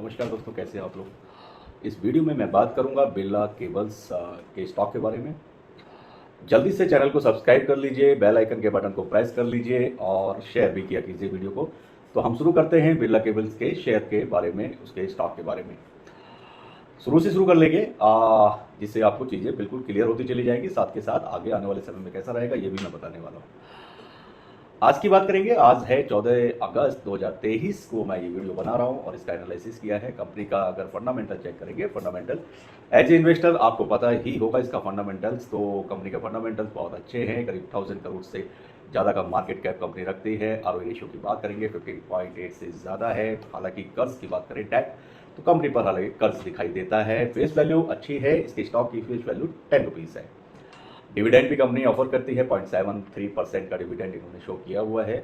नमस्कार दोस्तों, कैसे हैं आप लोग। इस वीडियो में मैं बात करूंगा बिरला केबल्स के स्टॉक के बारे में। जल्दी से चैनल को सब्सक्राइब कर लीजिए, बेल आइकन के बटन को प्रेस कर लीजिए और शेयर भी किया कीजिए वीडियो को। तो हम शुरू करते हैं बिरला केबल्स के शेयर के बारे में, उसके स्टॉक के बारे में। शुरू से शुरू कर लेंगे जिससे आपको चीज़ें बिल्कुल क्लियर होती चली जाएगी। साथ के साथ आगे आने वाले समय में कैसा रहेगा ये भी मैं बताने वाला हूँ। आज की बात करेंगे। आज है 14 अगस्त 2023 को मैं ये वीडियो बना रहा हूँ और इसका एनालिसिस किया है कंपनी का। अगर फंडामेंटल चेक करेंगे, फंडामेंटल एज ए इन्वेस्टर आपको पता ही होगा इसका फंडामेंटल्स। तो कंपनी के फंडामेंटल्स बहुत अच्छे हैं। करीब 1000 करोड़ से ज़्यादा का मार्केट कैप कंपनी रखती है। आरओई रेशियो की बात करेंगे 15.8 से ज़्यादा है। हालांकि कर्ज की बात करें टैक्स, तो कंपनी पर हालांकि कर्ज दिखाई देता है। फेस वैल्यू अच्छी है, इसके स्टॉक की फेस वैल्यू 10 रुपीज़ है। डिविडेंड भी कंपनी ऑफर करती है, 0.73% का डिविडेंड इन्होंने शो किया हुआ है।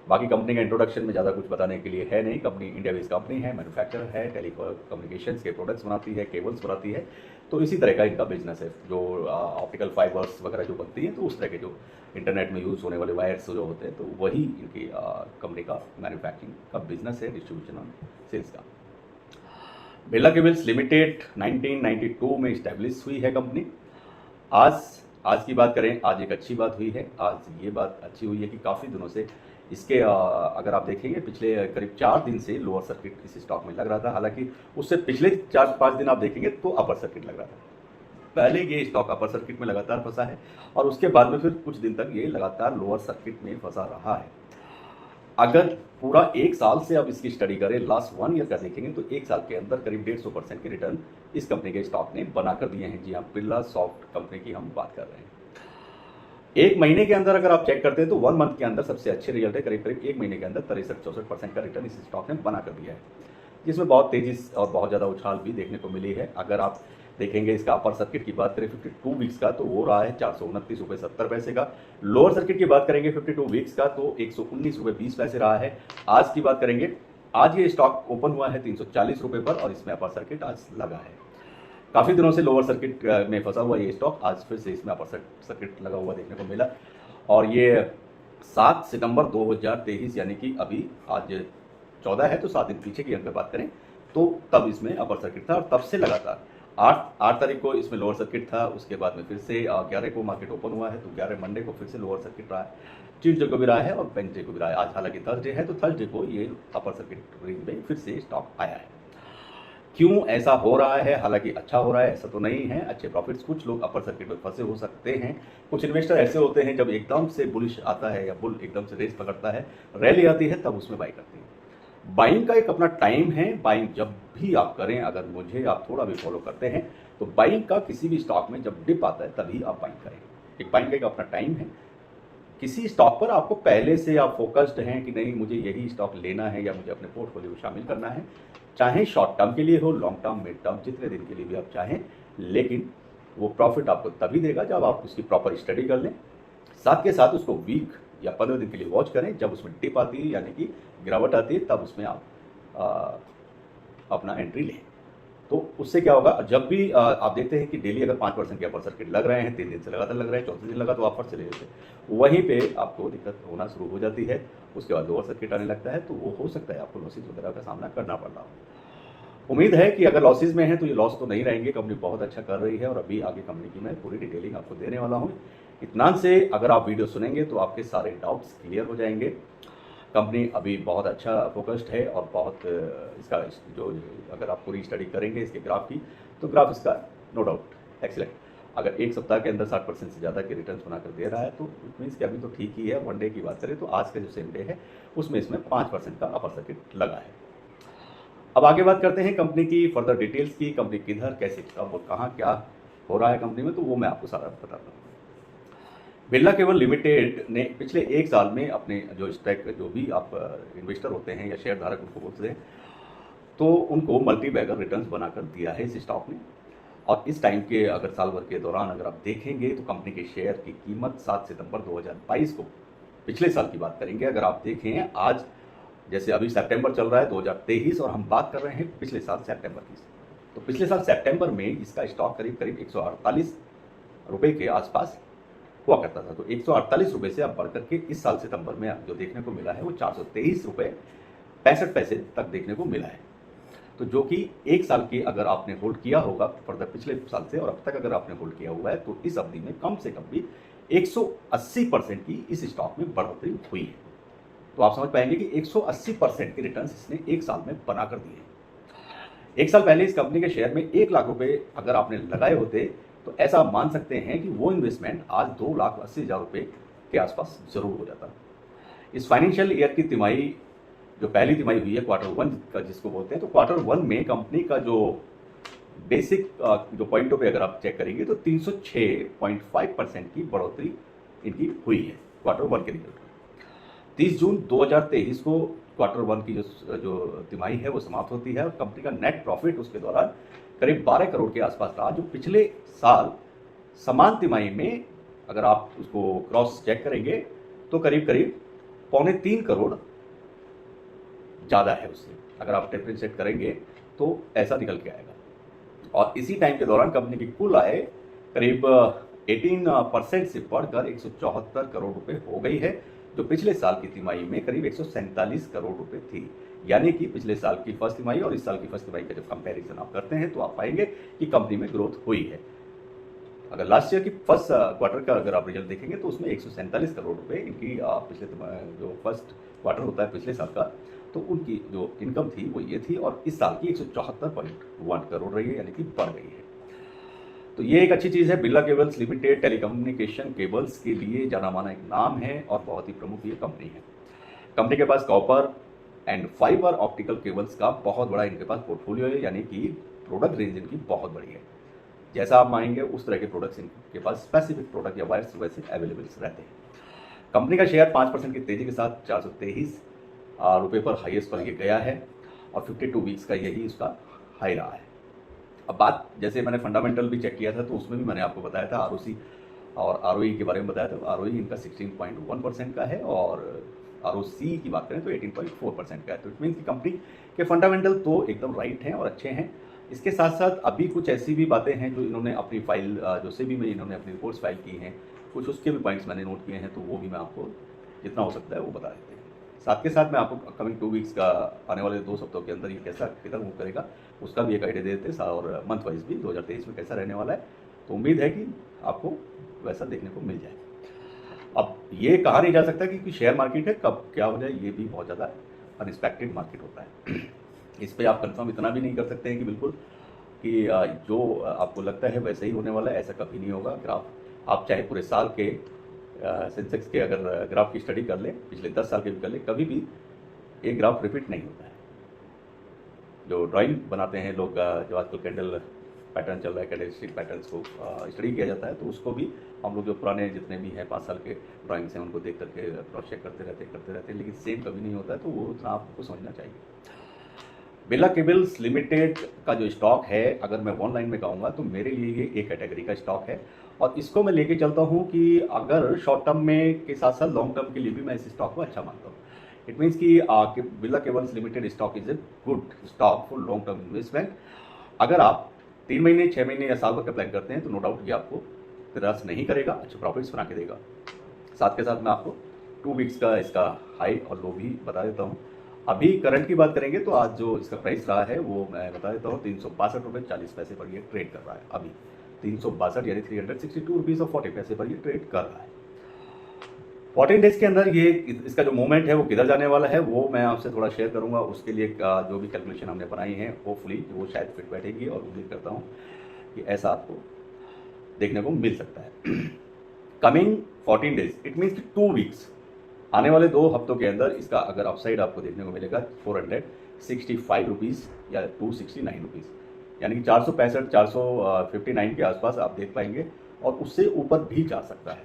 बाकी कंपनी का इंट्रोडक्शन में ज़्यादा कुछ बताने के लिए है नहीं। कंपनी इंडिया बेस्ड कंपनी है, मैन्युफैक्चरर है, टेलीकम्युनिकेशंस के प्रोडक्ट्स बनाती है, केबल्स बनाती है। तो इसी तरह का इनका बिजनेस है। जो ऑप्टिकल फाइबर्स वगैरह जो बनती हैं, तो उस तरह के जो इंटरनेट में यूज़ होने वाले वायर्स जो होते हैं, तो वही इनकी कंपनी का मैन्युफैक्चरिंग का बिजनेस है, डिस्ट्रीब्यूशन और सेल्स का। बिरला केबल्स लिमिटेड 1992 में इस्टेब्लिश हुई है कंपनी। आज की बात करें, आज एक अच्छी बात हुई है। आज ये बात अच्छी हुई है कि काफ़ी दिनों से इसके अगर आप देखेंगे पिछले करीब 4 दिन से लोअर सर्किट इस स्टॉक में लग रहा था। हालांकि उससे पिछले 4-5 दिन आप देखेंगे तो अपर सर्किट लग रहा था। पहले ये स्टॉक अपर सर्किट में लगातार फंसा है और उसके बाद में फिर कुछ दिन तक ये लगातार लोअर सर्किट में फंसा रहा है। अगर पूरा 1 साल से आप इसकी स्टडी करें, लास्ट 1 ईयर का देखेंगे, तो 1 साल के अंदर करीब 150% के रिटर्न इस कंपनी के स्टॉक ने बनाकर दिए हैं। जी हाँ, बिरला सॉफ्ट कंपनी की हम बात कर रहे हैं। 1 महीने के अंदर अगर आप चेक करते हैं तो 1 मंथ के अंदर सबसे अच्छे रिजल्ट है। करीब करीब 1 महीने के अंदर 63-64% का रिटर्न इस स्टॉक ने बनाकर दिया है, जिसमें बहुत तेजी और बहुत ज़्यादा उछाल भी देखने को मिली है। अगर आप देखेंगे इसका अपर सर्किट की बात करें 52 वीक्स का, तो वो रहा है 429 रुपये 70 पैसे का। लोअर सर्किट की बात करेंगे 52 वीक्स का, तो 119 रुपये 20 पैसे रहा है। आज की बात करेंगे, आज ये स्टॉक ओपन हुआ है 340 रुपये पर और इसमें अपर सर्किट आज लगा है। काफ़ी दिनों से लोअर सर्किट में फंसा हुआ ये स्टॉक आज फिर से इसमें अपर सर्किट लगा हुआ देखने को मिला। और ये 7 सितंबर 2023 यानी कि अभी आज 14 है, तो 7 दिन पीछे की अगर बात करें तो तब इसमें अपर सर्किट था और तब से लगातार 8 तारीख को इसमें लोअर सर्किट था। उसके बाद में फिर से 11 को मार्केट ओपन हुआ है, तो 11 मंडे को फिर से लोअर सर्किट रहा है, ट्यूजडे को भी रहा है और वेडनेसडे को भी रहा है। आज हालांकि थर्सडे है, तो थर्सडे को ये अपर सर्किट रेंज में फिर से स्टॉक आया है। क्यों ऐसा हो रहा है? हालांकि अच्छा हो रहा है ऐसा तो नहीं है, अच्छे प्रॉफिट्स। कुछ लोग अपर सर्किट में फंसे हो सकते हैं। कुछ इन्वेस्टर ऐसे होते हैं जब एकदम से बुलिश आता है या बुल एकदम से रेस पकड़ता है, रैली आती है, तब उसमें बाई करते हैं। बाइंग का एक अपना टाइम है। बाइंग जब भी आप करें, अगर मुझे आप थोड़ा भी फॉलो करते हैं, तो बाइंग का किसी भी स्टॉक में जब डिप आता है तभी आप बाइंग करें। एक बाइंग का एक अपना टाइम है। किसी स्टॉक पर आपको पहले से आप फोकस्ड हैं कि नहीं मुझे यही स्टॉक लेना है या मुझे अपने पोर्टफोलियो में शामिल करना है, चाहे शॉर्ट टर्म के लिए हो, लॉन्ग टर्म, मिड टर्म, जितने दिन के लिए भी आप चाहें, लेकिन वो प्रॉफिट आपको तभी देगा जब आप उसकी प्रॉपर स्टडी कर लें। साथ के साथ उसको वीक या 15 दिन के लिए वॉच करें। जब उसमें डिप आती है यानी कि गिरावट आती है, तब उसमें आप अपना एंट्री लें। तो उससे क्या होगा, जब भी आप देखते हैं कि डेली अगर 5% के अपर सर्किट लग रहे हैं, 3 दिन से लगातार लग रहे हैं, चौथे दिन लगा तो आप फट चले जाते हैं, वहीं पे आपको दिक्कत होना शुरू हो जाती है। उसके बाद लोअर सर्किट आने लगता है, तो वो हो सकता है आपको लॉसेज वगैरह का सामना करना पड़ रहा हो। उम्मीद है कि अगर लॉसेज में है तो ये लॉस तो नहीं रहेंगे। कंपनी बहुत अच्छा कर रही है और अभी आगे कंपनी की मैं पूरी डिटेलिंग आपको देने वाला हूँ। इत्मीनान से अगर आप वीडियो सुनेंगे तो आपके सारे डाउट्स क्लियर हो जाएंगे। कंपनी अभी बहुत अच्छा फोकस्ड है और बहुत इसका जो अगर आप पूरी स्टडी करेंगे इसके ग्राफ की, तो ग्राफ इसका नो डाउट एक्सीलेंट। अगर 1 सप्ताह के अंदर 60% से ज़्यादा के रिटर्न्स बनाकर दे रहा है, तो इट मीन्स कि अभी तो ठीक ही है। 1 डे की बात करें तो आज का जो सेम डे है उसमें इसमें 5% का अपर सर्किट लगा है। अब आगे बात करते हैं कंपनी की फर्दर डिटेल्स की। कंपनी किधर, कैसे, कब और कहाँ क्या हो रहा है कंपनी में, तो वो मैं आपको सारा बताता हूँ। बिरला केबल लिमिटेड ने पिछले 1 साल में अपने जो स्टॉक, जो भी आप इन्वेस्टर होते हैं या शेयर धारक उनको बोलते हैं, तो उनको मल्टी बैगर रिटर्न्स बनाकर दिया है इस स्टॉक ने। और इस टाइम के अगर साल भर के दौरान अगर आप देखेंगे तो कंपनी के शेयर की कीमत 7 सितंबर 2022 को, पिछले साल की बात करेंगे अगर आप देखें, आज जैसे अभी सितंबर चल रहा है 2023 और हम बात कर रहे हैं पिछले साल सितंबर की, तो पिछले साल सितंबर में इसका स्टॉक करीब करीब 148 रुपये के आसपास हुआ करता था। तो 148 रुपये से अब बढ़कर के इस साल सितंबर में जो देखने को मिला है वो 423 रुपये 65 पैसे तक देखने को मिला है। तो जो कि 1 साल के अगर आपने होल्ड किया होगा फॉर द पिछले साल से और अब तक अगर आपने होल्ड किया हुआ है तो इस अवधि में कम से कम भी 180% की इस स्टॉक में बढ़ोतरी हुई है। तो आप समझ पाएंगे कि 180% के रिटर्न्स इसने 1 साल में बना कर दिए हैं। 1 साल पहले इस कंपनी के शेयर में 1 लाख रुपए अगर आपने लगाए होते तो ऐसा मान सकते हैं कि वो इन्वेस्टमेंट आज 2,80,000 रुपये के आसपास जरूर हो जाता। इस फाइनेंशियल ईयर की तिमाही जो पहली तिमाही हुई है क्वार्टर 1 का जिसको बोलते हैं, तो क्वार्टर 1 में कंपनी का जो बेसिक जो पॉइंटों पे अगर आप चेक करेंगे तो 306.5% की बढ़ोतरी इनकी हुई है क्वार्टर 1 के रिजल्ट। 30 जून 2023 को क्वार्टर 1 की जो तिमाही है वो समाप्त होती है और कंपनी का नेट प्रॉफिट उसके दौरान करीब 12 करोड़ के आसपास रहा, जो पिछले साल समान तिमाही में अगर आप उसको क्रॉस चेक करेंगे तो करीब करीब 2.25 करोड़ ज़्यादा है उससे। अगर आप डिफरेंशिएट करेंगे तो ऐसा निकल के आएगा। और इसी टाइम के दौरान कंपनी की कुल आय करीब 18% से बढ़कर 174 करोड़ रुपए हो गई है, जो पिछले साल की तिमाही में करीब 147 करोड़ रुपए थी। यानी कि पिछले साल की फर्स्ट तिमाही और इस साल की फर्स्ट तिमाही का जब कंपैरिजन आप करते हैं तो आप पाएंगे कि कंपनी में ग्रोथ हुई है। अगर लास्ट ईयर की फर्स्ट क्वार्टर का अगर आप रिजल्ट देखेंगे तो उसमें 147 करोड़ रुपए इनकी पिछले जो फर्स्ट क्वार्टर होता है पिछले साल का, तो उनकी जो इनकम थी वो ये थी और इस साल की 174.1 करोड़ रही है, यानी कि बढ़ गई है। तो ये एक अच्छी चीज़ है। Birla cables limited telecommunication cables के लिए जाना माना एक नाम है और बहुत ही प्रमुख ये कंपनी है। कंपनी के पास copper and fibre optical cables का बहुत बड़ा इनके पास पोर्टफोलियो है, यानी कि प्रोडक्ट रेंज इनकी बहुत बड़ी है। जैसा आप मांगेंगे उस तरह के प्रोडक्ट्स इनके पास स्पेसिफिक प्रोडक्ट या वायर्स वैसे अवेलेबल रहते हैं। कंपनी का शेयर 5% की तेजी के साथ 423 रुपये पर हाईएस्ट पर ये गया है और 52 वीक्स का यही उसका हाई रहा है। अब बात जैसे मैंने फंडामेंटल भी चेक किया था तो उसमें भी मैंने आपको बताया था ROC और ROE के बारे में बताया था। ROE इनका 16.1% का है और ROC की बात करें तो 18.4% का है। तो इट मीन की कंपनी के फंडामेंटल तो एकदम राइट हैं और अच्छे हैं। इसके साथ साथ अभी कुछ ऐसी भी बातें हैं जो इन्होंने अपनी फाइल जो सेबी में इन्होंने अपनी रिपोर्ट्स फाइल की हैं, कुछ उसके भी पॉइंट्स मैंने नोट किए हैं, तो वो भी मैं आपको जितना हो सकता है वो बता देते हैं। साथ के साथ मैं आपको अपकमिंग 2 वीक्स का आने वाले 2 सप्ताह के अंदर ये कैसा किधर मूव करेगा उसका भी एक आइडिया दे देते हैं और मंथ वाइज भी 2023 में कैसा रहने वाला है। तो उम्मीद है कि आपको वैसा देखने को मिल जाए। अब ये कहा नहीं जा सकता कि शेयर मार्केट है कब क्या हो जाए, ये भी बहुत ज़्यादा अनएक्सपेक्टेड मार्केट होता है। इस पर आप कंफर्म इतना भी नहीं कर सकते हैं कि बिल्कुल कि जो आपको लगता है वैसे ही होने वाला है, ऐसा कभी नहीं होगा। ग्राफ आप चाहे पूरे साल के सेंसेक्स के अगर ग्राफ की स्टडी कर लें, पिछले 10 साल के भी कर लें, कभी भी एक ग्राफ रिपीट नहीं होता है। जो ड्राइंग बनाते हैं लोग, जो आजकल कैंडल पैटर्न चल रहा है, कैंडल स्टिक पैटर्न्स को स्टडी किया जाता है, तो उसको भी हम लोग जो पुराने जितने भी हैं 5 साल के ड्राइंग्स हैं उनको देख करके क्रॉस चेक करते रहते हैं, लेकिन सेम कभी नहीं होता है। तो वो उतना आपको समझना चाहिए। बिरला केबल्स लिमिटेड का जो स्टॉक है, अगर मैं ऑनलाइन में कहूँगा तो मेरे लिए ये एक कैटेगरी का स्टॉक है और इसको मैं लेके चलता हूँ कि अगर शॉर्ट टर्म में के साथ साथ लॉन्ग टर्म के लिए भी मैं इस स्टॉक को अच्छा मानता हूँ। इट मीन्स कि Birla cables limited stock is a good stock for long term investment. अगर आप 3 महीने 6 महीने या साल भर का प्लान करते हैं तो नो डाउट ये आपको निराश नहीं करेगा, अच्छे प्रॉफिट्स बना के देगा। साथ के साथ मैं आपको 2 वीक्स का इसका हाई और लो भी बता देता हूँ। अभी करंट की बात करेंगे तो आज जो इसका प्राइस रहा है वो मैं बता देता हूँ, 362 रुपये 40 पैसे पर ये ट्रेड कर रहा है। अभी 362 यानी 362 रुपीज़ और 40 पैसे पर ये ट्रेड कर रहा है। 14 डेज के अंदर ये इसका जो मूवमेंट है वो किधर जाने वाला है वो मैं आपसे थोड़ा शेयर करूंगा। उसके लिए जो भी कैलकुलेशन हमने बनाई है होपफुली वो शायद फिट बैठेगी और उम्मीद करता हूँ कि ऐसा आपको देखने को मिल सकता है। कमिंग 14 डेज इट मीन्स कि 2 वीक्स, आने वाले 2 हफ्तों के अंदर इसका अगर अपसाइड आपको देखने को मिलेगा 465 रुपीज़ या 269 रुपीज़, यानी कि 465 459 के आसपास आप देख पाएंगे और उससे ऊपर भी जा सकता है।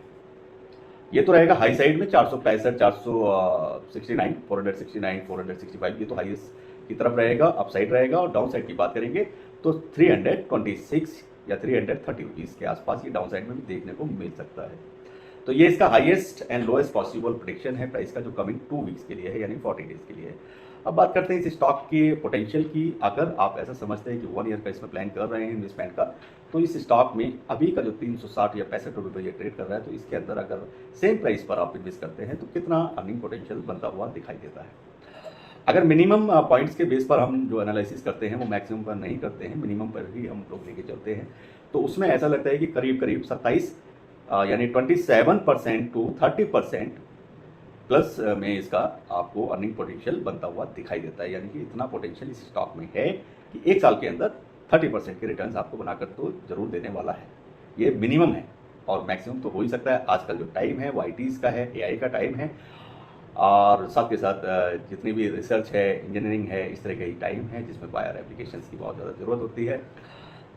ये तो रहेगा हाई साइड में 465 469 469 465, ये तो हाईएस्ट की तरफ रहेगा, अपसाइड रहेगा। और डाउन साइड की बात करेंगे तो 326 या 330 रुपीज़ के आसपास ये डाउन साइड में भी देखने को मिल सकता है। तो ये इसका highest and lowest possible prediction है प्राइस का, जो कमिंग 2 वीक्स के लिए है, यानी 40 डेज के लिए है। अब बात करते हैं इस स्टॉक के पोटेंशियल की। अगर आप ऐसा समझते हैं कि 1 ईयर का इसमें प्लान कर रहे हैं इन्वेस्टमेंट का, तो इस स्टॉक में अभी का जो 360 या 65 रुपये पर ये ट्रेड कर रहा है, तो इसके अंदर अगर सेम प्राइस पर आप इन्वेस्ट करते हैं तो कितना अर्निंग पोटेंशियल बनता हुआ दिखाई देता है। अगर मिनिमम पॉइंट्स के बेस पर हम जो एनालिसिस करते हैं वो मैक्सिमम पर नहीं करते हैं, मिनिमम पर ही हम लोग लेके चलते हैं, तो उसमें ऐसा लगता है कि करीब करीब 27 यानी 27% टू 30% प्लस में इसका आपको अर्निंग पोटेंशियल बनता हुआ दिखाई देता है। यानी कि इतना पोटेंशियल इस स्टॉक में है कि एक साल के अंदर 30% के रिटर्न्स आपको बनाकर तो जरूर देने वाला है। ये मिनिमम है और मैक्सिमम तो हो ही सकता है। आजकल जो टाइम है वो ITs का है, AI का टाइम है और साथ के साथ जितनी भी रिसर्च है, इंजीनियरिंग है, इस तरह का ही टाइम है जिसमें बायर एप्लीकेशंस की बहुत ज़्यादा ज़रूरत होती है।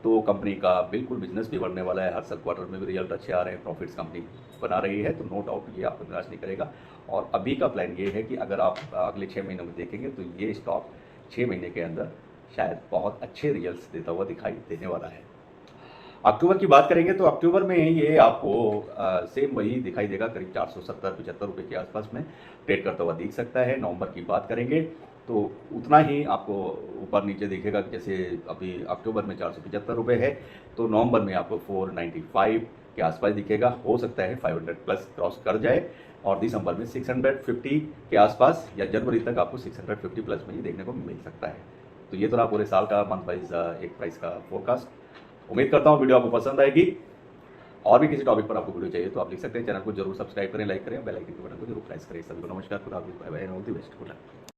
तो कंपनी का बिल्कुल बिजनेस भी बढ़ने वाला है, हर साल क्वार्टर में भी रिजल्ट अच्छे आ रहे हैं, प्रॉफिट्स कंपनी बना रही है, तो नो डाउट ये आपको निराश नहीं करेगा। और अभी का प्लान ये है कि अगर आप अगले 6 महीनों में देखेंगे तो ये स्टॉक 6 महीने के अंदर शायद बहुत अच्छे रिजल्ट्स देता हुआ दिखाई देने वाला है। अक्टूबर की बात करेंगे तो अक्टूबर में ये आपको सेम वही दिखाई देगा, करीब 470-75 रुपये के आसपास में ट्रेड करता हुआ दिख सकता है। नवंबर की बात करेंगे तो उतना ही आपको ऊपर नीचे दिखेगा, जैसे अभी अक्टूबर में 475 रुपये है तो नवंबर में आपको 495 के आसपास दिखेगा। हो सकता है 500 प्लस क्रॉस कर जाए और दिसंबर में 650 के आसपास या जनवरी तक आपको 650 प्लस में ही देखने को मिल सकता है। तो ये तो रहा पूरे साल का मंथ वाइज एक प्राइस का फोरकास्ट। उम्मीद करता हूँ वीडियो आपको पसंद आएगी। और भी किसी टॉपिक पर आपको वीडियो चाहिए तो आप लिख सकते हैं। चैनल को जरूर सब्सक्राइब करें, लाइक करें, बेल आइकन के बटन को जरूर प्रेस करें। सभी को नमस्कार, खुदा हाफिज़, bye bye, all the best, good luck.